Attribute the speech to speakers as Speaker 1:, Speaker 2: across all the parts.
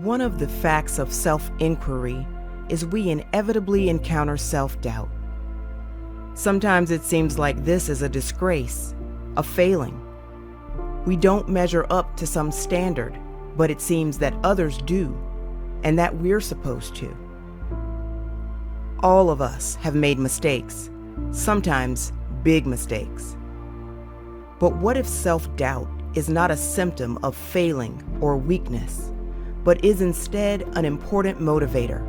Speaker 1: One of the facts of self-inquiry is we inevitably encounter self-doubt. Sometimes it seems like this is a disgrace, a failing. We don't measure up to some standard, but it seems that others do, and that we're supposed to. All of us have made mistakes, sometimes big mistakes. But what if self-doubt is not a symptom of failing or weakness, but is instead an important motivator?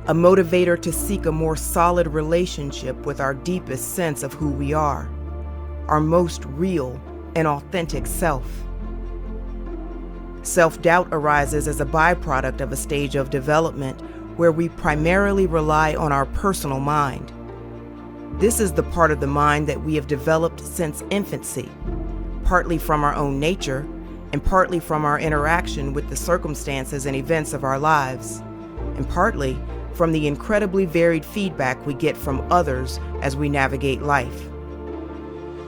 Speaker 1: A motivator to seek a more solid relationship with our deepest sense of who we are, our most real and authentic self. Self-doubt arises as a byproduct of a stage of development where we primarily rely on our personal mind. This is the part of the mind that we have developed since infancy, partly from our own nature and partly from our interaction with the circumstances and events of our lives, and partly from the incredibly varied feedback we get from others as we navigate life.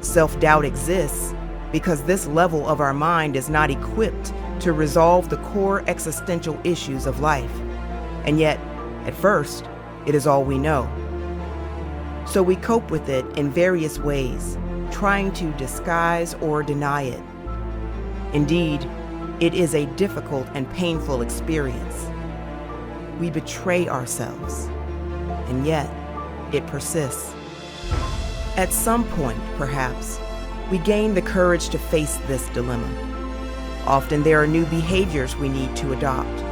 Speaker 1: Self-doubt exists because this level of our mind is not equipped to resolve the core existential issues of life, and yet, at first, it is all we know. So we cope with it in various ways, trying to disguise or deny it. Indeed, it is a difficult and painful experience. We betray ourselves, and yet it persists. At some point, perhaps, we gain the courage to face this dilemma. Often there are new behaviors we need to adopt.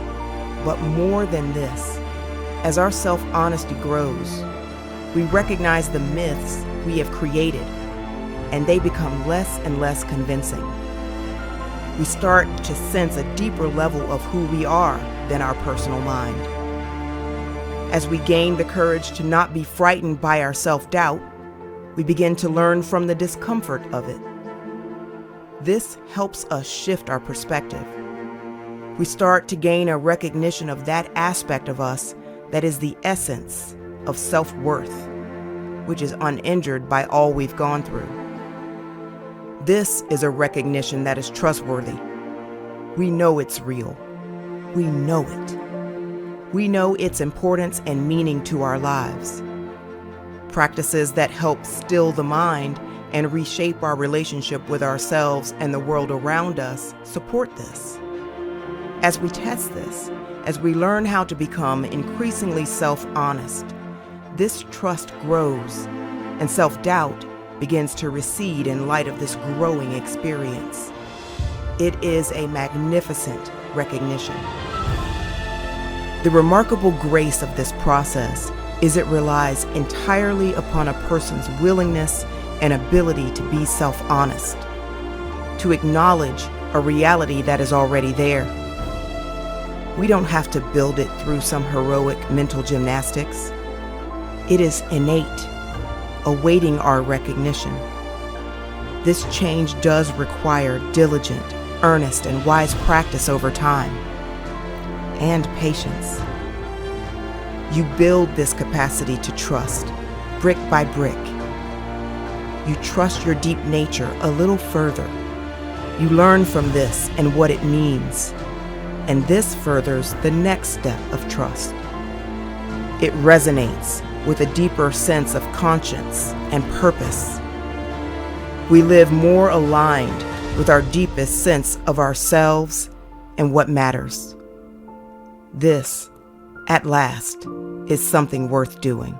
Speaker 1: But more than this, as our self-honesty grows, we recognize the myths we have created, and they become less and less convincing. We start to sense a deeper level of who we are than our personal mind. As we gain the courage to not be frightened by our self-doubt, we begin to learn from the discomfort of it. This helps us shift our perspective. We start to gain a recognition of that aspect of us that is the essence of self-worth, which is uninjured by all we've gone through. This is a recognition that is trustworthy. We know it's real. We know it. We know its importance and meaning to our lives. Practices that help still the mind and reshape our relationship with ourselves and the world around us support this. As we test this, as we learn how to become increasingly self-honest, this trust grows and self-doubt begins to recede in light of this growing experience. It is a magnificent recognition. The remarkable grace of this process is it relies entirely upon a person's willingness and ability to be self-honest, to acknowledge a reality that is already there. We don't have to build it through some heroic mental gymnastics. It is innate, awaiting our recognition. This change does require diligent, earnest, and wise practice over time, and patience. You build this capacity to trust, brick by brick. You trust your deep nature a little further. You learn from this and what it means, and this furthers the next step of trust. It resonates with a deeper sense of conscience and purpose. We live more aligned with our deepest sense of ourselves and what matters. This, at last, is something worth doing.